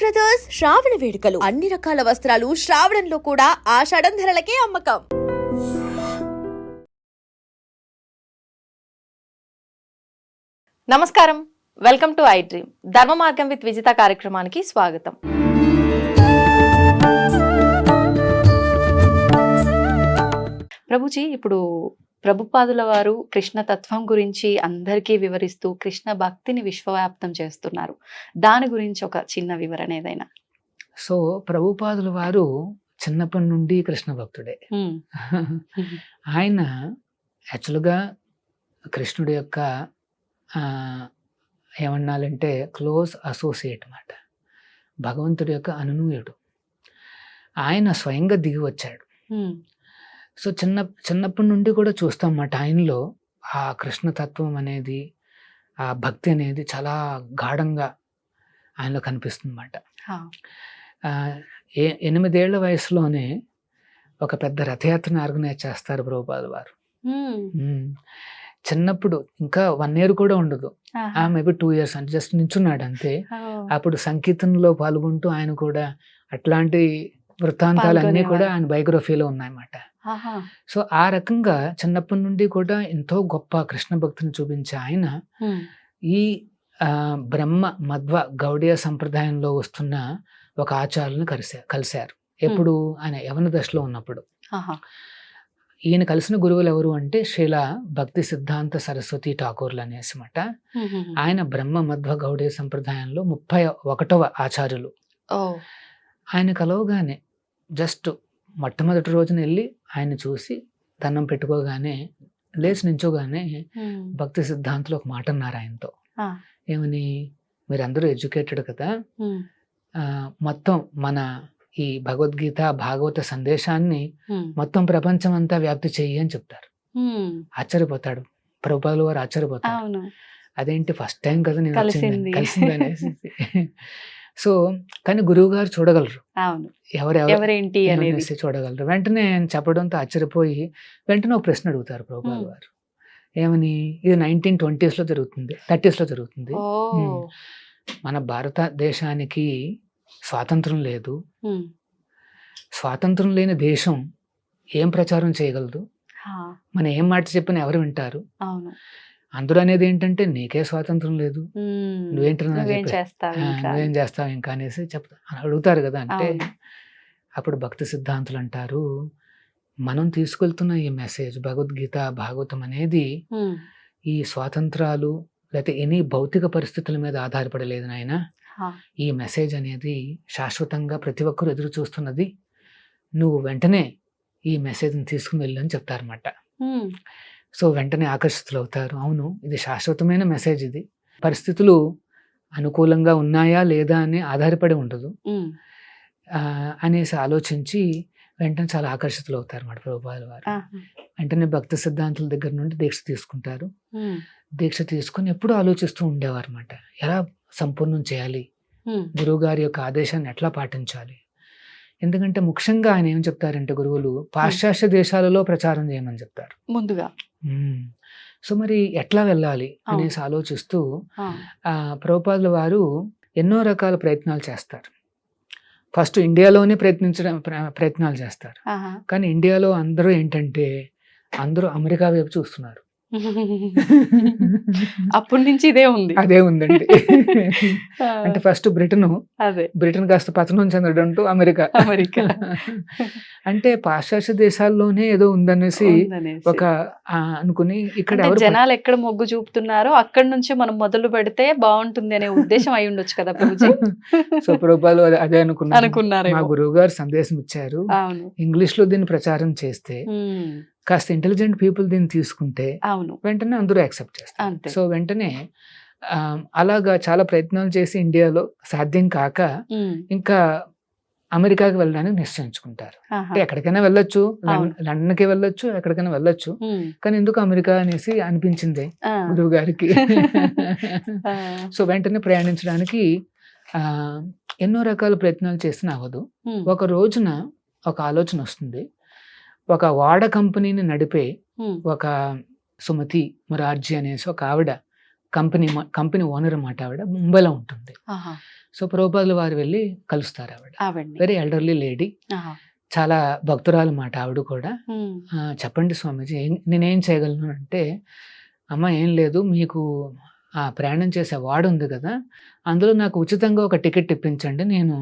Brothers శ్రావణ వేడుకలు అన్ని రకాల వస్త్రాలు శ్రావణంలో కూడా ఆషాఢం ధరలకే అమ్మకం. నమస్కారం, వెల్కమ్ టు ఐ డ్రీమ్. ధర్మ మార్గం విత్ విజిత కార్యక్రమానికి స్వాగతం. ప్రభుజీ, ఇప్పుడు ప్రభుపాదుల వారు కృష్ణ తత్వం గురించి అందరికీ వివరిస్తూ కృష్ణ భక్తిని విశ్వవ్యాప్తం చేస్తున్నారు. దాని గురించి ఒక చిన్న వివరణ ఏదైనా? సో ప్రభుపాదుల వారు చిన్నప్పటి నుండి కృష్ణ భక్తుడే. ఆయన యాక్చువల్గా కృష్ణుడి యొక్క ఏమన్నాలంటే క్లోజ్ అసోసియేట్ మాట, భగవంతుడి యొక్క అనునూయుడు. ఆయన స్వయంగా దిగి వచ్చాడు. సో చిన్నప్పటి నుండి కూడా చూస్తాం అన్నమాట ఆయనలో ఆ కృష్ణతత్వం అనేది, ఆ భక్తి అనేది చాలా గాఢంగా ఆయనలో కనిపిస్తుంది అన్నమాట. 8 ఏళ్ల వయసులోనే ఒక పెద్ద రథయాత్రను ఆర్గనైజ్ చేస్తారు ప్రభుపాదుల వారు. చిన్నప్పుడు ఇంకా 1 year కూడా ఉండదు, మేబీ 2 years అంటే జస్ట్ నించున్నాడు అంతే. అప్పుడు సంకీర్తనలో పాల్గొంటూ ఆయన కూడా అట్లాంటి వృత్తాంతాలన్నీ కూడా ఆయన బయోగ్రఫీలో ఉన్నాయన్నమాట. సో ఆ రకంగా చిన్నప్పటి నుండి కూడా ఎంతో గొప్ప కృష్ణ భక్తిని చూపించే ఆయన ఈ బ్రహ్మ మధ్వ గౌడీయ సంప్రదాయంలో వస్తున్న ఒక ఆచార్యులను కలిశారు. ఎప్పుడు ఆయన యవన దశలో ఉన్నప్పుడు. ఈయన కలిసిన గురువులు ఎవరు అంటే శ్రీల భక్తి సిద్ధాంత సరస్వతి ఠాకూర్లు అనేసి మాట. ఆయన బ్రహ్మ మధ్వ గౌడీయ సంప్రదాయంలో 31వ ఆచార్యులు. ఆయన కలవగానే జస్ట్ మొట్టమొదటి రోజున వెళ్ళి ఆయన చూసి దండం పెట్టుకోగానే లేచి నించోగానే భక్తి సిద్ధాంతులు ఒక మాట అన్నారు ఆయనతో. ఏమని, మీరందరూ ఎడ్యుకేటెడ్ కదా, మొత్తం మన ఈ భగవద్గీత భాగవత సందేశాన్ని మొత్తం ప్రపంచం అంతా వ్యాప్తి చెయ్యి అని చెప్తారు. ఆశ్చర్యపోతాడు ప్రభుపాదుల వారు, ఆశ్చర్యపోతాడు. అదేంటి ఫస్ట్ టైం కదా నేను కలిసింది అనేసి. సో కానీ గురువు గారు చూడగలరు, ఎవరెవరేంటి అనేసి చూడగలరు. వెంటనే ఆయన చెప్పడంతో ఆశ్చర్యపోయి వెంటనే ఒక ప్రశ్న అడుగుతారు ప్రభుపాదుల వారు. ఏమని, ఇది 1920s లో జరుగుతుంది, 30s లో జరుగుతుంది. మన భారతదేశానికి స్వాతంత్రం లేదు. స్వాతంత్రం లేని దేశం ఏం ప్రచారం చేయగలదు? మనం ఏం మాట చెప్పినా ఎవరు వింటారు? అందరూ అనేది ఏంటంటే నీకే స్వాతంత్రం లేదు, నువ్వేం చేస్తావు ఇంకా అనేసి అడుగుతారు కదా. అంటే అప్పుడు భక్తి సిద్ధాంతులు అంటారు, మనం తీసుకెళ్తున్న ఈ మెసేజ్ భగవద్గీత భాగవతం అనేది ఈ స్వాతంత్రాలు లేకపోతే ఎనీ భౌతిక పరిస్థితుల మీద ఆధారపడలేదు నాయన. ఈ మెసేజ్ అనేది శాశ్వతంగా ప్రతి ఒక్కరు ఎదురు చూస్తున్నది. నువ్వు వెంటనే ఈ మెసేజ్ని తీసుకుని వెళ్ళు అని చెప్తారన్నమాట. సో వెంటనే ఆకర్షితులు అవుతారు. అవును, ఇది శాశ్వతమైన మెసేజ్, ఇది పరిస్థితులు అనుకూలంగా ఉన్నాయా లేదా అని ఆధారపడి ఉండదు అనేసి ఆలోచించి వెంటనే చాలా ఆకర్షితులు అవుతారు అన్నమాట ప్రభుపాదుల వారు. వెంటనే భక్తి సిద్ధాంతుల దగ్గర నుండి దీక్ష తీసుకుంటారు. దీక్ష తీసుకుని ఎప్పుడూ ఆలోచిస్తూ ఉండేవారు అన్నమాట, ఎలా సంపూర్ణం చేయాలి, గురువు గారి యొక్క ఆదేశాన్ని ఎట్లా పాటించాలి. ఎందుకంటే ముఖ్యంగా ఆయన ఏం చెప్తారంటే గురువులు పాశ్చాత్య దేశాలలో ప్రచారం చేయమని చెప్తారు ముందుగా. సో మరి ఎట్లా వెళ్ళాలి అనేసి ఆలోచిస్తూ ప్రభుపాదుల వారు ఎన్నో రకాల ప్రయత్నాలు చేస్తారు. ఫస్ట్ ఇండియాలోనే ప్రయత్నాలు చేస్తారు. కానీ ఇండియాలో అందరూ ఏంటంటే అందరూ అమెరికా వైపు చూస్తున్నారు. అప్పటి నుంచి ఇదే ఉంది, అదే ఉందండి. అంటే ఫస్ట్ బ్రిటన్ కాస్త పతనం చెందడంతో అమెరికా. అంటే పాశ్చాత్య దేశాల్లోనే ఏదో ఉందనేసి ఒక అనుకుని ఇక్కడ జనాలు ఎక్కడ మొగ్గు చూపుతున్నారో అక్కడ నుంచి మనం మొదలు పెడితే బాగుంటుంది అనే ఉద్దేశం అయి ఉండొచ్చు కదా ప్రభుజీ. సో ప్రభుపాదులు అదే అనుకున్నారు. మా గురువు గారు సందేశం ఇచ్చారు, ఇంగ్లీష్ లో దీన్ని ప్రచారం చేస్తే కాస్త ఇంటెలిజెంట్ పీపుల్ దీన్ని తీసుకుంటే వెంటనే అందరూ యాక్సెప్ట్ చేస్తారు. సో వెంటనే అలాగా చాలా ప్రయత్నాలు చేసి ఇండియాలో సాధ్యం కాక ఇంకా అమెరికాకి వెళ్ళడానికి నిశ్చయించుకుంటారు. అంటే ఎక్కడికైనా వెళ్ళొచ్చు, లండన్కి వెళ్ళొచ్చు, ఎక్కడికైనా వెళ్ళొచ్చు, కానీ ఎందుకు అమెరికా అనేసి అనిపించింది గురువు గారికి. సో వెంటనే ప్రయాణించడానికి ఎన్నో రకాల ప్రయత్నాలు చేసిన అవ్వదు. ఒక రోజున ఒక ఆలోచన వస్తుంది. ఒక వాడ కంపెనీని నడిపే ఒక సుమతి మురార్జీ అనేసి ఒక ఆవిడ కంపెనీ ఓనర్ అన్నమాట. ఆవిడ ముంబైలో ఉంటుంది. సో ప్రభుపాదుల వారు వెళ్ళి కలుస్తారు ఆవిడ. ఆవిడ్ని. వెరీ ఎల్డర్లీ లేడీ, ఆహా. చాలా భక్తురాలు మాట ఆవిడ కూడా. ఉమ్. చెప్పండి స్వామీజీ, నేనేం చేయగలను అంటే, అమ్మ ఏం లేదు, మీకు ఆ ప్రయాణం చేసే వాడు ఉంది కదా, అందులో నాకు ఉచితంగా ఒక టికెట్ ఇప్పించండి, నేను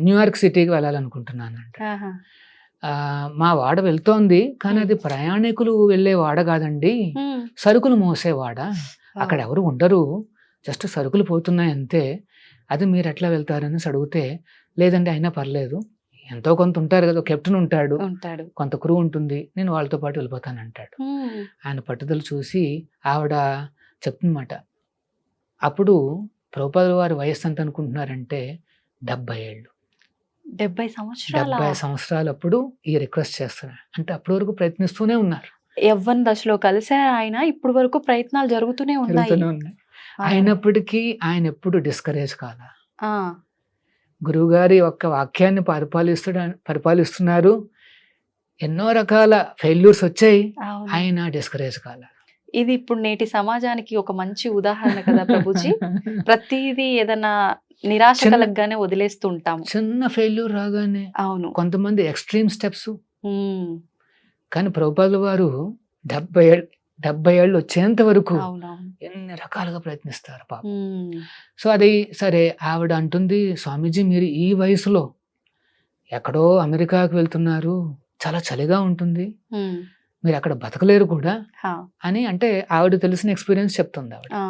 న్యూయార్క్ సిటీకి వెళ్ళాలనుకుంటున్నానంట. ఆహా. మా వాడ వెళ్తోంది, కానీ అది ప్రయాణికులు వెళ్ళే వాడ కాదండి, ఉమ్. సరుకులు మోసేవాడ. అక్కడ ఎవరు ఉండరు, జస్ట్ సరుకులు పోతున్నాయి అంతే, అది మీరు ఎట్లా వెళ్తారని అడిగితే, లేదండి అయినా పర్లేదు, ఎంతో కొంత ఉంటారు కదా, కెప్టెన్ ఉంటాడు, ఉంటాడు. కొంత క్రూ ఉంటుంది, నేను వాళ్ళతో పాటు వెళ్ళిపోతాను అంటాడు. ఉమ్. ఆయన పట్టుదల చూసి ఆవిడ చెప్తుందన్నమాట. అప్పుడు ప్రభుపాదుల వారి వయస్సు ఎంత అనుకుంటున్నారంటే 70 ఏళ్ళు. 70 సంవత్సరాల 70 సంవత్సరాలు అప్పుడు ఈ రిక్వెస్ట్ చేస్తున్నారు అంటే, అప్పటి వరకు ప్రయత్నిస్తూనే ఉన్నారు. యవ్వన దశలో కలిసారు ఆయన, ఇప్పుడు వరకు ప్రయత్నాలు జరుగుతూనే ఉన్నాయి. అయినప్పటికీ ఆయన ఎప్పుడు డిస్కరేజ్ కాల. ఆ. గురువుగారి యొక్క వాక్యాన్ని పరిపాలిస్తున్నారు, ఎన్నో రకాల ఫెయిల్యూర్స్ వచ్చాయి, అవును. ఆయన డిస్కరేజ్ కాల. ఇది ఇప్పుడు నేటి సమాజానికి ఒక మంచి ఉదాహరణ కదా ప్రభుజీ. ప్రతిదీ ఏదైనా నిరాశ కలగగానే వదిలేస్తూ ఉంటాము. చిన్న ఫెయిల్యూర్ రాగానే, అవును. కొంతమంది ఎక్స్ట్రీమ్ స్టెప్స్. ఉమ్. కానీ ప్రభుపాదుల వారు 70 ఏళ్ళు వచ్చేంత వరకు అవునవును. ఎన్ని రకాలుగా ప్రయత్నిస్తారు పాప. ఉమ్. సో అది సరే, ఆవిడ అంటుంది, స్వామీజీ మీరు ఈ వయసులో ఎక్కడో అమెరికాకు వెళ్తున్నారు, చాలా చలిగా ఉంటుంది, ఉమ్. మీరు అక్కడ బతకలేరు కూడా హా. అని అంటే, ఆవిడ తెలిసిన ఎక్స్పీరియన్స్ చెప్తుంది ఆవిడ. ఆ.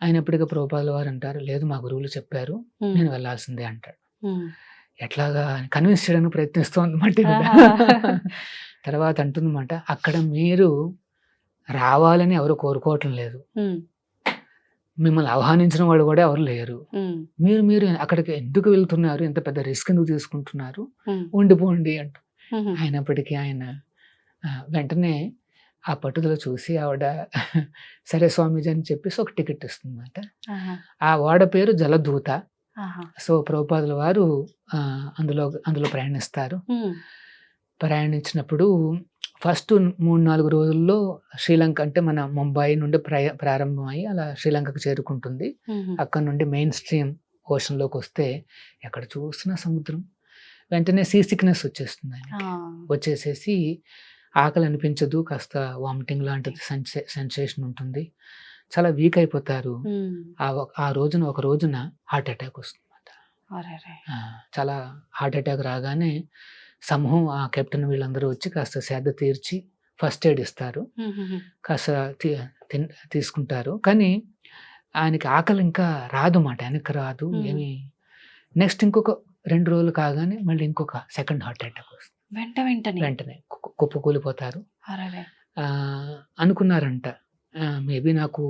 అయినప్పటికీ ప్రభుపాదుల వారు అంటారు, లేదు మా గురువులు చెప్పారు, ఉమ్. నేను వెళ్ళాల్సిందే అంటాడు. ఉమ్. ఎట్లాగా కన్విన్స్ చేయడానికి ప్రయత్నిస్తోంది మాట. ఆహా. తర్వాత అంటుందన్నమాట, అక్కడ మీరు రావాలని ఎవరు కోరుకోవటం లేదు, ఉమ్. మిమ్మల్ని ఆహ్వానించిన వాళ్ళు కూడా ఎవరు లేరు, ఉమ్. మీరు అక్కడికి ఎందుకు వెళ్తున్నారు, ఎంత పెద్ద రిస్క్ ఎందుకు తీసుకుంటున్నారు, ఉమ్. ఉండిపోండి అంట. ఉమ్. అయినప్పటికీ ఆయన వెంటనే ఆ పట్టుదల చూసి ఆవిడ సరే స్వామీజీ అని చెప్పేసి ఒక టికెట్ ఇస్తుందన్నమాట. ఆహా. ఆ వాడ పేరు జలదూత. ఆహా. సో ప్రభుపాదుల వారు అందులో ప్రయాణిస్తారు. ఉమ్. ప్రయాణించినప్పుడు ఫస్ట్ 3-4 రోజుల్లో శ్రీలంక, అంటే మన ముంబై నుండి ప్రారంభమై అలా శ్రీలంకకు చేరుకుంటుంది. ఉమ్. అక్కడ నుండి మెయిన్ స్ట్రీమ్ ఓషన్లోకి వస్తే ఎక్కడ చూసినా సముద్రం. వెంటనే సీ సిక్నెస్ వచ్చేస్తుంది ఆయన. ఆ. వచ్చేసేసి ఆకలి అనిపించదు, కాస్త వామిటింగ్ లాంటిది సెన్సేషన్ ఉంటుంది, చాలా వీక్ అయిపోతారు. ఉమ్. ఒక రోజున హార్ట్ అటాక్ వస్తుంది. అరెరే. చాలా హార్ట్ అటాక్ రాగానే సమూహం, ఆ కెప్టెన్ వీళ్ళందరూ వచ్చి కాస్త సేద తీర్చి ఫస్ట్ ఎయిడ్ ఇస్తారు, ఉమ్. కాస్త తీసుకుంటారు. కానీ ఆయనకి ఆకలి ఇంకా రాదు మాట, వెనక్కి రాదు ఏమి. నెక్స్ట్ ఇంకొక 2 రోజులు కాగానే మళ్ళీ ఇంకొక సెకండ్ హార్ట్ అటాక్ వస్తుంది. వెంటనే కుప్పకూలిపోతారు. అరెరే. అనుకున్నారంట, మేబీ నాకు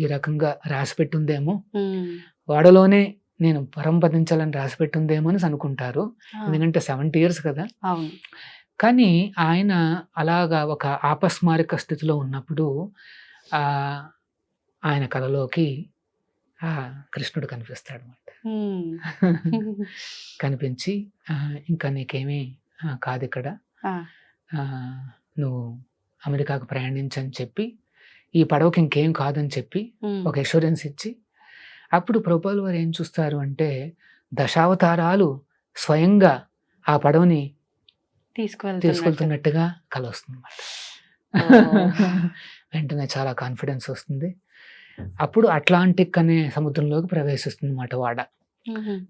ఈ రకంగా రాసి పెట్టుందేమో, ఉమ్. వాడలోనే నేను పరంపదించాలని రాసి పెట్టుందేమో అని అనుకుంటారు, ఎందుకంటే 70 years కదా. అవును. కానీ ఆయన అలాగా ఒక ఆపస్మారక స్థితిలో ఉన్నప్పుడు ఆయన కలలోకి కృష్ణుడు కనిపిస్తాడు అన్నమాట. కనిపించి ఇంకా నీకేమీ కాదు ఇక్కడ, నువ్వు అమెరికాకు ప్రయాణించని చెప్పి, ఈ పడవకి ఇంకేం కాదని చెప్పి ఒక అష్యూరెన్స్ ఇచ్చి, అప్పుడు ప్రభుపాదుల వారు ఏం చూస్తారు అంటే, దశావతారాలు స్వయంగా ఆ పడవని తీసుకెళ్తున్నట్టుగా కల వస్తుంది అన్నమాట. వెంటనే చాలా కాన్ఫిడెన్స్ వస్తుంది. అప్పుడు అట్లాంటిక్ అనే సముద్రంలోకి ప్రవేశిస్తుంది అన్నమాట వాడ.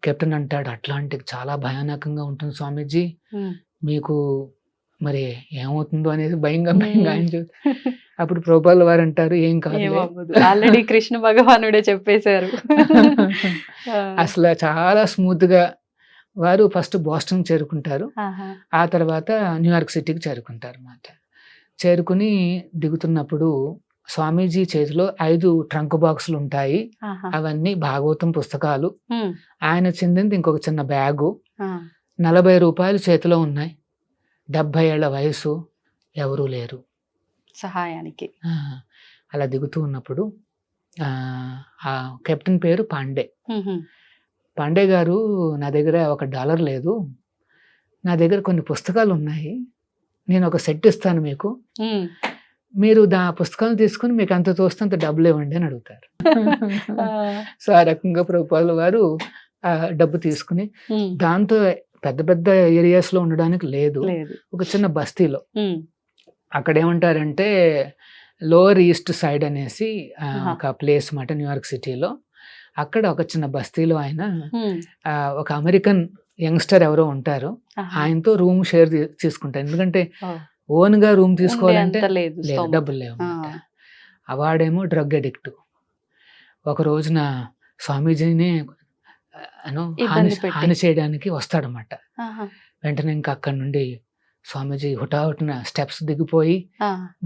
కెప్టెన్ అంటాడు, అట్లాంటిక్ చాలా భయానకంగా ఉంటుంది స్వామీజీ, మీకు మరి ఏమవుతుందో అనేది భయంగా ఆయన అప్పుడు ప్రభుపాదుల వారు అంటారు, ఏం కాదు, ఆల్రెడీ కృష్ణ భగవానుడే చెప్పేశారు. అసలు చాలా స్మూత్ గా వారు ఫస్ట్ బోస్టన్ చేరుకుంటారు, ఆ తర్వాత న్యూయార్క్ సిటీకి చేరుకుంటారు అన్నమాట. చేరుకుని దిగుతున్నప్పుడు స్వామీజీ చేతిలో 5 ట్రంక్ బాక్సులు ఉంటాయి, అవన్నీ భాగవతం పుస్తకాలు, ఆయన చెందింది ఇంకొక చిన్న బ్యాగు, 40 రూపాయలు చేతిలో ఉన్నాయి, 70 ఏళ్ల వయసు, ఎవరూ లేరు సహాయానికి. అలా దిగుతూ ఉన్నప్పుడు ఆ కెప్టెన్ పేరు పాండే. పాండే గారు, నా దగ్గర $1 లేదు, నా దగ్గర కొన్ని పుస్తకాలు ఉన్నాయి, నేను ఒక సెట్ ఇస్తాను మీకు, మీరు పుస్తకాలు తీసుకుని మీకు అంత తోస్తే అంత డబ్బులు ఇవ్వండి అని అడుగుతారు. సో ఆ రకంగా ప్రభుపాదుల వారు ఆ డబ్బు తీసుకుని దాంతో పెద్ద పెద్ద ఏరియాస్ లో ఉండడానికి లేదు, ఒక చిన్న బస్తీలో అక్కడ ఏమంటారంటే లోవర్ ఈస్ట్ సైడ్ అనేసి ఒక ప్లేస్ మాట న్యూయార్క్ సిటీలో, అక్కడ ఒక చిన్న బస్తీలో ఆయన ఒక అమెరికన్ యంగ్స్టర్ ఎవరో ఉంటారు, ఆయనతో రూమ్ షేర్ తీసుకుంటారు. ఎందుకంటే ఓన్ గా రూమ్ తీసుకోవాలంటే లేదు, డబ్బులు లేవు. వాడేమో డ్రగ్ అడిక్ట్. ఒక రోజున స్వామీజీని హాని చేయడానికి వస్తాడనమాట. వెంటనే ఇంకా అక్కడి నుండి స్వామీజీ హుటాహుటిన స్టెప్స్ దిగిపోయి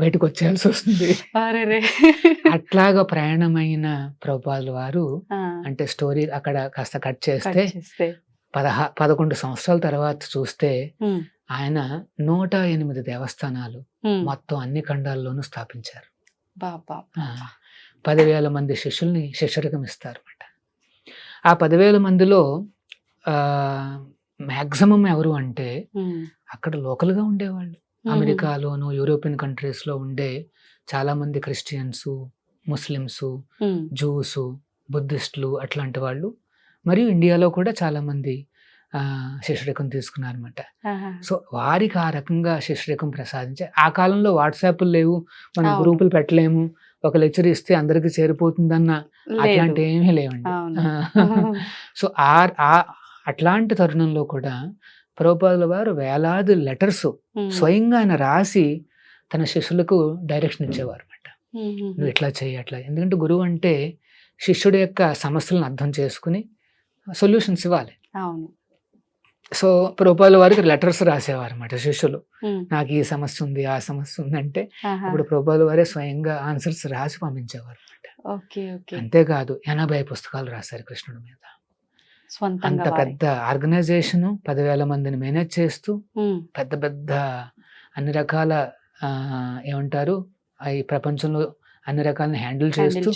బయటకు వచ్చేయాల్సి వస్తుంది. అట్లాగా ప్రయాణమైన ప్రభుపాదుల వారు అంటే స్టోరీ అక్కడ కాస్త కట్ చేస్తే 11 సంవత్సరాల తర్వాత చూస్తే ఆయన 108 దేవస్థానాలు మొత్తం అన్ని ఖండాల్లోనూ స్థాపించారు. 10,000 మంది శిష్యుల్ని శిష్యరికం ఇస్తారు అన్నమాట. ఆ 10,000 మందిలో మ్యాక్సిమం ఎవరు అంటే అక్కడ లోకల్ గా ఉండేవాళ్ళు. అమెరికాలోను యూరోపియన్ కంట్రీస్ లో ఉండే చాలా మంది క్రిస్టియన్స్, ముస్లిమ్స్, జూస్, బుద్ధిస్టులు అట్లాంటి వాళ్ళు, మరియు ఇండియాలో కూడా చాలా మంది శిష్యరికం తీసుకున్నారన్నమాట. సో వారికి ఆ రకంగా శిష్యరికం ప్రసాదించే, ఆ కాలంలో వాట్సాప్లు లేవు, మనం గ్రూపులు పెట్టలేము, ఒక లెక్చర్ ఇస్తే అందరికి చేరిపోతుందన్న అట్లాంటి ఏమీ లేవండి. సో అట్లాంటి తరుణంలో కూడా ప్రభుపాదుల వారు వేలాది లెటర్స్ స్వయంగా ఆయన రాసి తన శిష్యులకు డైరెక్షన్ ఇచ్చేవారు అన్నమాట. నువ్వు ఇట్లా చేయి అట్లా, ఎందుకంటే గురువు అంటే శిష్యుడి యొక్క సమస్యలను అర్థం చేసుకుని సొల్యూషన్స్ ఇవ్వాలి. సో ప్రభుపాదుల వారికి లెటర్స్ రాసేవారు అన్నమాట శిష్యులు, నాకు ఈ సమస్య ఉంది ఆ సమస్య ఉంది అంటే అప్పుడు ప్రభుపాదుల వారే స్వయంగా ఆన్సర్స్ రాసి పంపించేవారు అన్నమాట. అంతేకాదు 80 పుస్తకాలు రాశారు కృష్ణుడి మీద. అంత పెద్ద ఆర్గనైజేషన్ 10,000 మందిని మేనేజ్ చేస్తూ పెద్ద పెద్ద అన్ని రకాల ఏమంటారు ఈ ప్రపంచంలో అన్ని రకాలను హ్యాండిల్ చేస్తూ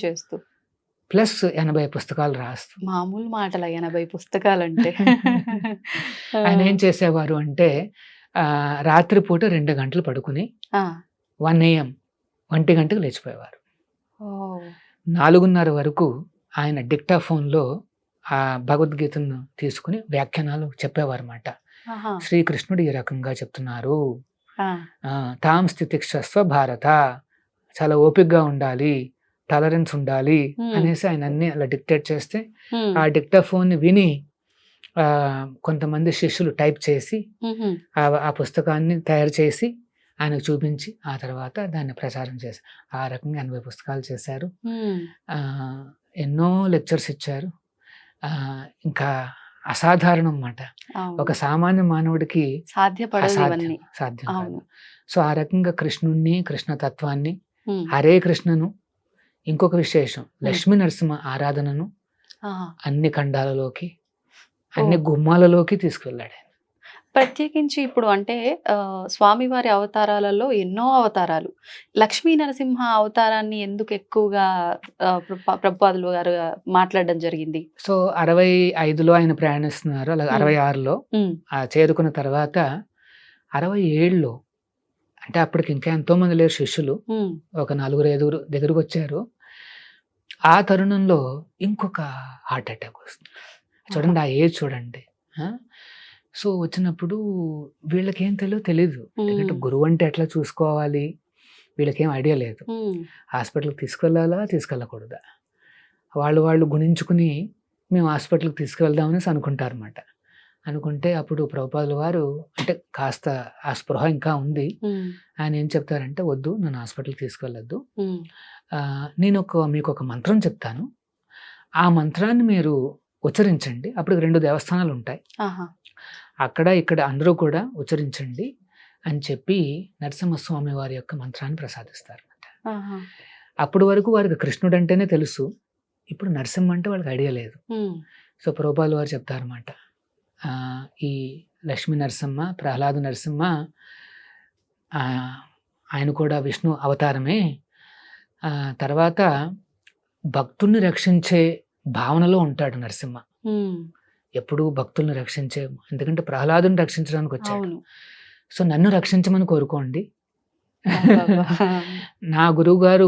ప్లస్ 80 పుస్తకాలు రాస్తూ. మామూలు మాటల 80 పుస్తకాలు అంటే ఆయన ఏం చేసేవారు అంటే రాత్రిపూట 2 గంటలు పడుకుని 1 AM 1 గంటకు లేచిపోయేవారు. 4:30 వరకు ఆయన డిక్టాఫోన్లో ఆ భగవద్గీతను తీసుకుని వ్యాఖ్యానాలు చెప్పేవారు అన్నమాట. శ్రీకృష్ణుడు ఈ రకంగా చెప్తున్నారు, తాం స్థితిక్షస్వ భారత, చాలా ఓపికగా ఉండాలి, టాలరెన్స్ ఉండాలి అనేసి ఆయన అన్ని అలా డిక్టేట్ చేస్తే ఆ డిక్టాఫోన్ విని కొంతమంది శిష్యులు టైప్ చేసి ఆ పుస్తకాన్ని తయారు చేసి ఆయనకు చూపించి ఆ తర్వాత దాన్ని ప్రచారం చేశారు. ఆ రకంగా 80 పుస్తకాలు చేశారు, ఎన్నో లెక్చర్స్ ఇచ్చారు. ఇంకా అసాధారణం అన్నమాట, ఒక సామాన్య మానవుడికి సాధ్యం కాదు. సో ఆ రకంగా కృష్ణుణ్ణి, కృష్ణ తత్వాన్ని, హరే కృష్ణను, ఇంకొక విశేషం లక్ష్మీ నరసింహ ఆరాధనను అన్ని ఖండాలలోకి, అన్ని గుమ్మాలలోకి తీసుకువెళ్ళాడు. ప్రత్యేకించి ఇప్పుడు అంటే స్వామివారి అవతారాలలో ఎన్నో అవతారాలు, లక్ష్మీ నరసింహ అవతారాన్ని ఎందుకు ఎక్కువగా ప్రభుపాదులు గారు మాట్లాడడం జరిగింది? సో 65లో ఆయన ప్రయాణిస్తున్నారు, అలాగే 66లో చేరుకున్న తర్వాత 67లో అంటే అప్పటికి ఇంకా ఎంతో మంది లేరు శిష్యులు, ఒక 4-5 దగ్గరకు వచ్చారు. ఆ తరుణంలో ఇంకొక హార్ట్ అటాక్ వస్తుంది. చూడండి ఆ ఏజ్ చూడండి. సో వచ్చినప్పుడు వీళ్ళకేం తెలీదు, ఎందుకంటే గురువు అంటే ఎట్లా చూసుకోవాలి వీళ్ళకేం ఐడియా లేదు. హాస్పిటల్కి తీసుకెళ్ళాలా తీసుకెళ్ళకూడదా, వాళ్ళు గుణించుకుని మేము హాస్పిటల్కి తీసుకువెళ్దామనేసి అనుకుంటారు అన్నమాట. అనుకుంటే అప్పుడు ప్రభుపాదుల వారు అంటే కాస్త ఆ స్పృహ ఇంకా ఉంది, ఆయన ఏం చెప్తారంటే వద్దు, నన్ను హాస్పిటల్కి తీసుకెళ్ళొద్దు, నేను మీకు ఒక మంత్రం చెప్తాను, ఆ మంత్రాన్ని మీరు ఉచ్చరించండి, అప్పుడు 2 దేవస్థానాలు ఉంటాయి, అక్కడ ఇక్కడ అందరూ కూడా ఉచ్చరించండి అని చెప్పి నరసింహస్వామి వారి యొక్క మంత్రాన్ని ప్రసాదిస్తారు అన్నమాట. అప్పటి వరకు వారికి కృష్ణుడు అంటేనే తెలుసు, ఇప్పుడు నరసింహ అంటే వాళ్ళకి ఐడియా లేదు. సో ప్రభుపాదుల వారు చెప్తారన్నమాట, ఈ లక్ష్మీ నరసింహ, ప్రహ్లాద నరసింహ ఆయన కూడా విష్ణు అవతారమే, తర్వాత భక్తుల్ని రక్షించే భావనలో ఉంటాడు నరసింహ, ఎప్పుడు భక్తుల్ని రక్షించే, ఎందుకంటే ప్రహ్లాదుని రక్షించడానికి వచ్చాడు. సో నన్ను రక్షించమని కోరుకోండి, అబ్బబ్బా. నా గురువు గారు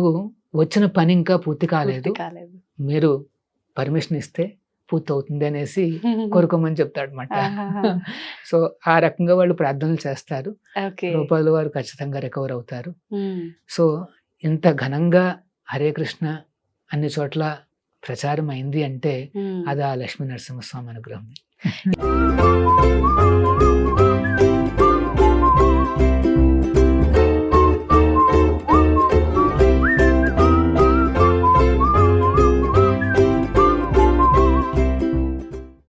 వచ్చిన పని ఇంకా పూర్తి కాలేదు, పూర్తి కాలేదు. మీరు పర్మిషన్ ఇస్తే పూర్తి అవుతుంది అనేసి కోరుకోమని చెప్తాడు అనమాట. ఆహాహా. సో ఆ రకంగా వాళ్ళు ప్రార్థనలు చేస్తారు. ఓకే. రూపాయల వారు ఖచ్చితంగా రికవర్ అవుతారు. ఉమ్. సో ఇంత ఘనంగా హరే కృష్ణ అన్ని చోట్ల ప్రచారం అయింది అంటే ఉమ్. అది ఆ లక్ష్మీ నరసింహస్వామి అనుగ్రహం.